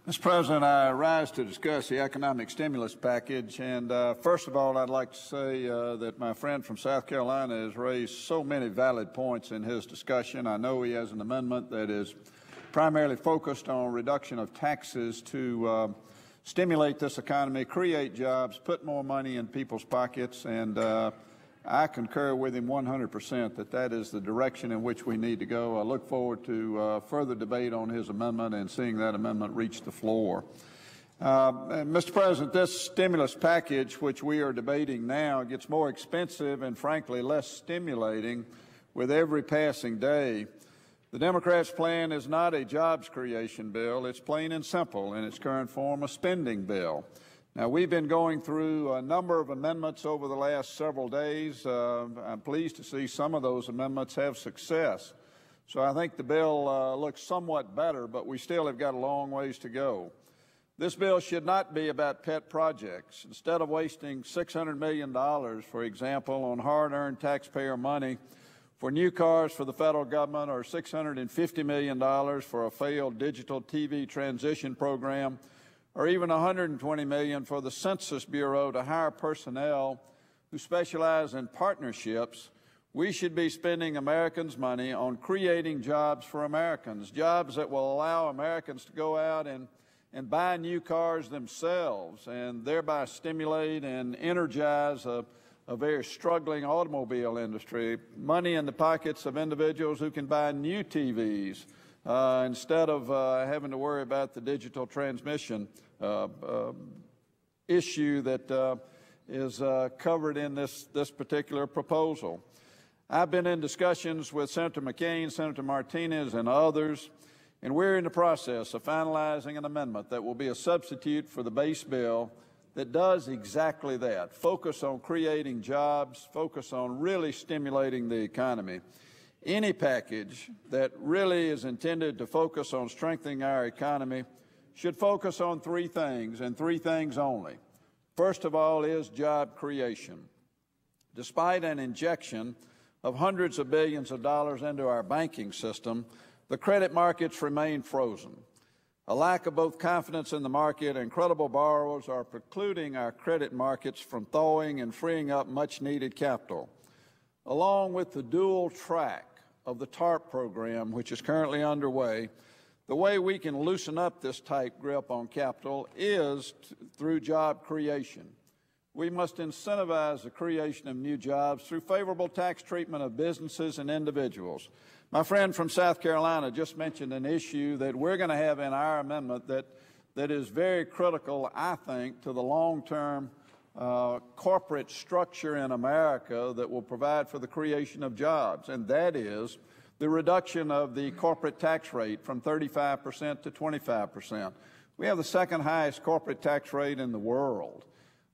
Mr. President, I rise to discuss the economic stimulus package. And first of all, I'd like to say that my friend from South Carolina has raised so many valid points in his discussion. I know he has an amendment that is primarily focused on reduction of taxes to stimulate this economy, create jobs, put more money in people's pockets, and I concur with him 100% that that is the direction in which we need to go. I look forward to further debate on his amendment and seeing that amendment reach the floor. Mr. President, this stimulus package, which we are debating now, gets more expensive and, frankly, less stimulating with every passing day. The Democrats' plan is not a jobs creation bill. It's plain and simple in its current form a spending bill. Now, we've been going through a number of amendments over the last several days. I'm pleased to see some of those amendments have success. So I think the bill looks somewhat better, but we still have got a long ways to go. This bill should not be about pet projects. Instead of wasting $600 million, for example, on hard-earned taxpayer money for new cars for the federal government or $650 million for a failed digital TV transition program, or even $120 million for the Census Bureau to hire personnel who specialize in partnerships, we should be spending Americans' money on creating jobs for Americans, jobs that will allow Americans to go out and buy new cars themselves and thereby stimulate and energize a very struggling automobile industry, money in the pockets of individuals who can buy new TVs, instead of having to worry about the digital transmission issue that is covered in this particular proposal. I've been in discussions with Senator McCain, Senator Martinez, and others, and we're in the process of finalizing an amendment that will be a substitute for the base bill that does exactly that, focus on creating jobs, focus on really stimulating the economy. Any package that really is intended to focus on strengthening our economy should focus on three things, and three things only. First of all is job creation. Despite an injection of hundreds of billions of dollars into our banking system, the credit markets remain frozen. A lack of both confidence in the market and credible borrowers are precluding our credit markets from thawing and freeing up much-needed capital. Along with the dual track of the TARP program, which is currently underway, the way we can loosen up this tight grip on capital is through job creation. We must incentivize the creation of new jobs through favorable tax treatment of businesses and individuals. My friend from South Carolina just mentioned an issue that we're going to have in our amendment that is very critical, I think, to the long-term corporate structure in America that will provide for the creation of jobs, and that is the reduction of the corporate tax rate from 35% to 25%. We have the second highest corporate tax rate in the world.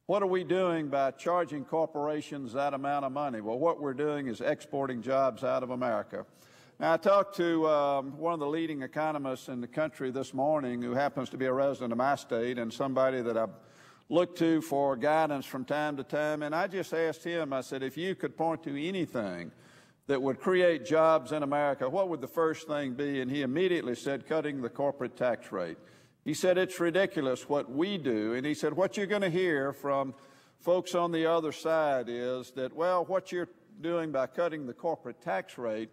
What are we doing by charging corporations that amount of money? Well, what we're doing is exporting jobs out of America. Now, I talked to one of the leading economists in the country this morning who happens to be a resident of my state and somebody that I've looked to for guidance from time to time, and I just asked him, I said, if you could point to anything that would create jobs in America, what would the first thing be? And he immediately said, cutting the corporate tax rate. He said, it's ridiculous what we do. And he said, what you're going to hear from folks on the other side is that, well, what you're doing by cutting the corporate tax rate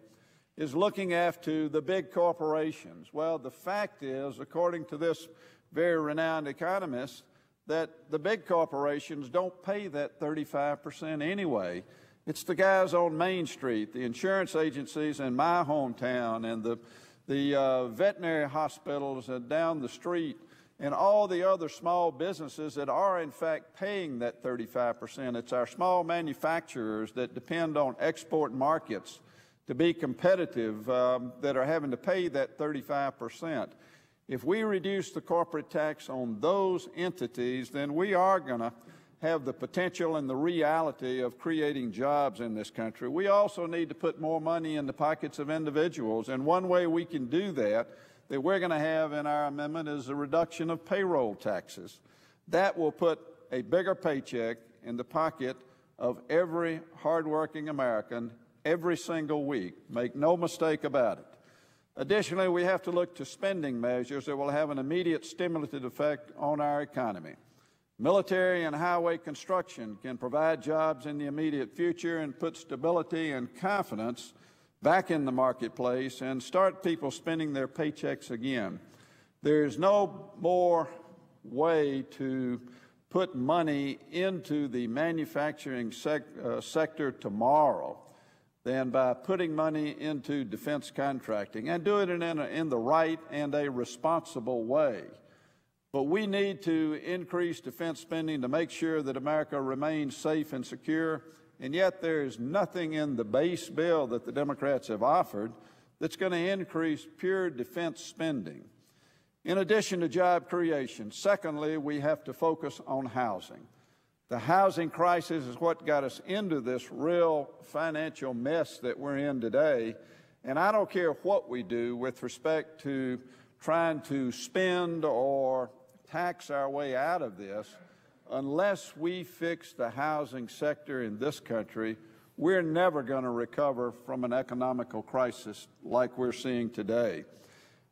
is looking after the big corporations. Well, the fact is, according to this very renowned economist, that the big corporations don't pay that 35% anyway. It's the guys on Main Street, the insurance agencies in my hometown, and the veterinary hospitals down the street, and all the other small businesses that are, in fact, paying that 35%. It's our small manufacturers that depend on export markets to be competitive that are having to pay that 35%. If we reduce the corporate tax on those entities, then we are going to have the potential and the reality of creating jobs in this country. We also need to put more money in the pockets of individuals, and one way we can do that we're going to have in our amendment is a reduction of payroll taxes. That will put a bigger paycheck in the pocket of every hardworking American every single week. Make no mistake about it. Additionally, we have to look to spending measures that will have an immediate stimulative effect on our economy. Military and highway construction can provide jobs in the immediate future and put stability and confidence back in the marketplace and start people spending their paychecks again. There's no more way to put money into the manufacturing sector tomorrow than by putting money into defense contracting and doing it in the right and a responsible way. But we need to increase defense spending to make sure that America remains safe and secure, and yet there is nothing in the base bill that the Democrats have offered that's going to increase pure defense spending. In addition to job creation, secondly, we have to focus on housing. The housing crisis is what got us into this real financial mess that we're in today, and I don't care what we do with respect to trying to spend or tax our way out of this. Unless we fix the housing sector in this country, we're never going to recover from an economical crisis like we're seeing today.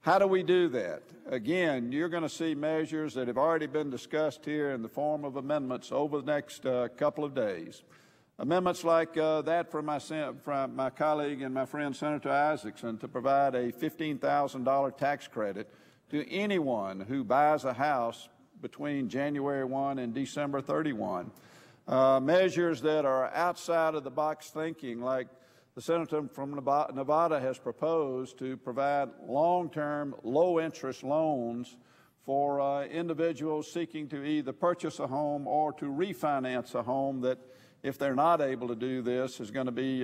How do we do that? Again, you're going to see measures that have already been discussed here in the form of amendments over the next couple of days. Amendments like that from my colleague and my friend Senator Isaacson to provide a $15,000 tax credit to anyone who buys a house between January 1 and December 31. Measures that are outside of the box thinking, like the senator from Nevada has proposed to provide long-term, low-interest loans for individuals seeking to either purchase a home or to refinance a home that, if they're not able to do this, is going to be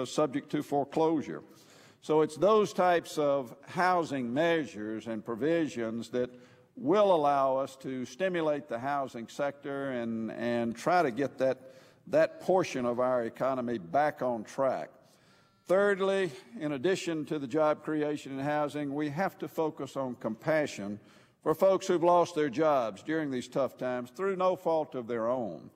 subject to foreclosure. So it's those types of housing measures and provisions that will allow us to stimulate the housing sector and try to get that portion of our economy back on track. Thirdly, in addition to the job creation and housing, we have to focus on compassion for folks who've lost their jobs during these tough times through no fault of their own.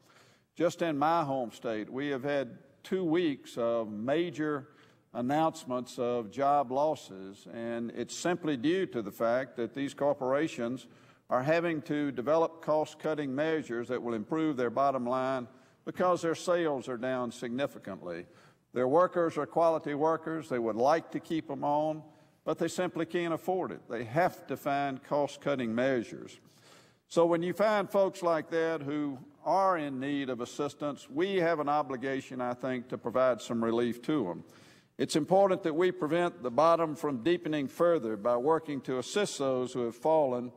Just in my home state, we have had 2 weeks of major announcements of job losses, and it's simply due to the fact that these corporations are having to develop cost-cutting measures that will improve their bottom line because their sales are down significantly. Their workers are quality workers. They would like to keep them on, but they simply can't afford it. They have to find cost-cutting measures. So when you find folks like that who are in need of assistance, we have an obligation, I think, to provide some relief to them. It's important that we prevent the bottom from deepening further by working to assist those who have fallen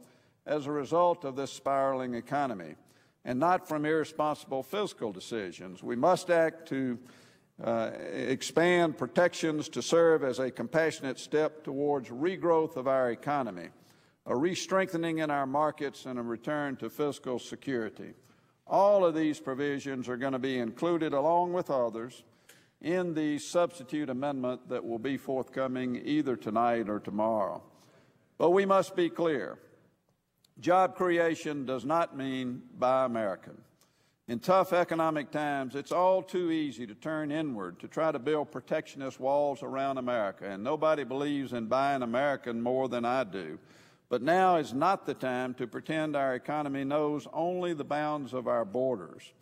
as a result of this spiraling economy, and not from irresponsible fiscal decisions. We must act to expand protections to serve as a compassionate step towards regrowth of our economy, a re-strengthening in our markets, and a return to fiscal security. All of these provisions are going to be included, along with others, in the substitute amendment that will be forthcoming either tonight or tomorrow. But we must be clear. Job creation does not mean Buy American. In tough economic times, it's all too easy to turn inward to try to build protectionist walls around America, and nobody believes in buying American more than I do. But now is not the time to pretend our economy knows only the bounds of our borders.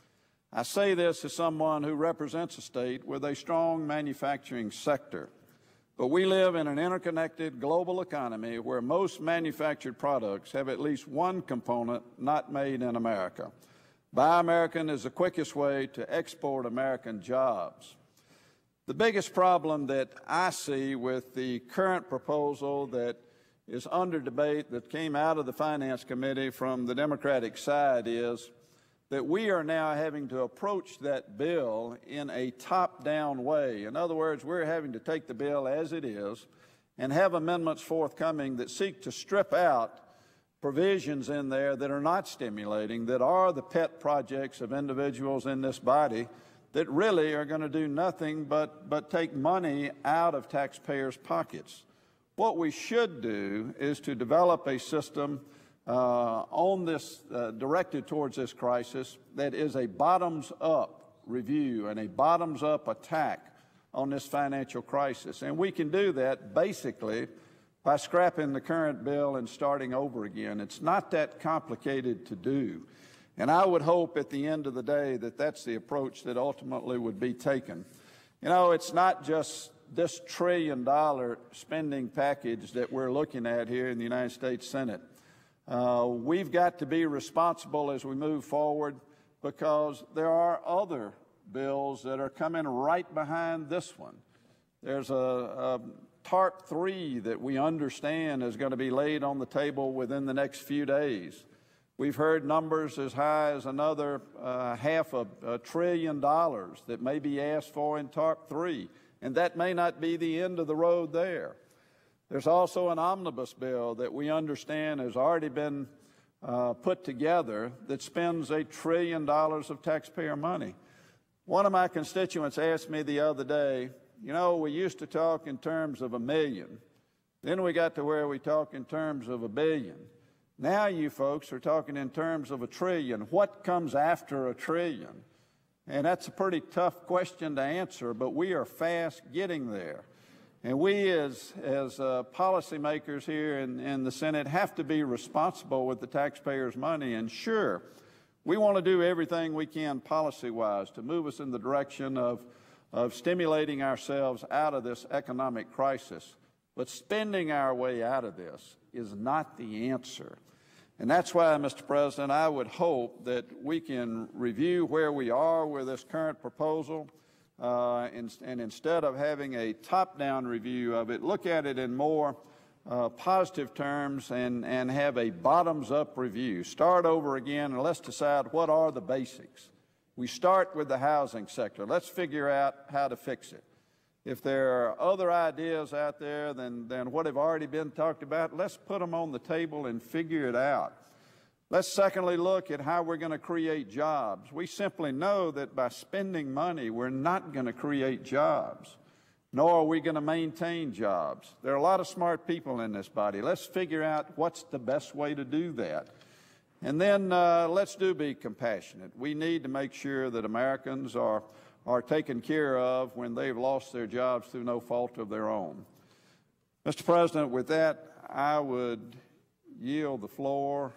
I say this as someone who represents a state with a strong manufacturing sector. But we live in an interconnected global economy where most manufactured products have at least one component not made in America. Buy American is the quickest way to export American jobs. The biggest problem that I see with the current proposal that is under debate that came out of the Finance Committee from the Democratic side is that we are now having to approach that bill in a top-down way. In other words, we're having to take the bill as it is and have amendments forthcoming that seek to strip out provisions in there that are not stimulating, that are the pet projects of individuals in this body that really are going to do nothing but take money out of taxpayers' pockets. What we should do is to develop a system on this, directed towards this crisis, that is a bottoms-up review and a bottoms-up attack on this financial crisis. And we can do that basically by scrapping the current bill and starting over again. It's not that complicated to do. And I would hope at the end of the day that that's the approach that ultimately would be taken. You know, it's not just this $1 trillion spending package that we're looking at here in the United States Senate. We've got to be responsible as we move forward, because there are other bills that are coming right behind this one. There's a TARP 3 that we understand is going to be laid on the table within the next few days. We've heard numbers as high as another $500 billion that may be asked for in TARP 3, and that may not be the end of the road there. There's also an omnibus bill that we understand has already been put together that spends $1 trillion of taxpayer money. One of my constituents asked me the other day, you know, we used to talk in terms of 1 million. Then we got to where we talk in terms of 1 billion. Now you folks are talking in terms of 1 trillion. What comes after 1 trillion? And that's a pretty tough question to answer, but we are fast getting there. And we as policymakers here in the Senate have to be responsible with the taxpayers' money. And sure, we want to do everything we can policy-wise to move us in the direction of stimulating ourselves out of this economic crisis. But spending our way out of this is not the answer. And that's why, Mr. President, I would hope that we can review where we are with this current proposal, and instead of having a top-down review of it, look at it in more positive terms and have a bottoms-up review. Start over again and let's decide what are the basics. We start with the housing sector. Let's figure out how to fix it. If there are other ideas out there than what have already been talked about, let's put them on the table and figure it out. Let's secondly look at how we're going to create jobs. We simply know that by spending money, we're not going to create jobs, nor are we going to maintain jobs. There are a lot of smart people in this body. Let's figure out what's the best way to do that. And then let's be compassionate. We need to make sure that Americans are taken care of when they've lost their jobs through no fault of their own. Mr. President, with that, I would yield the floor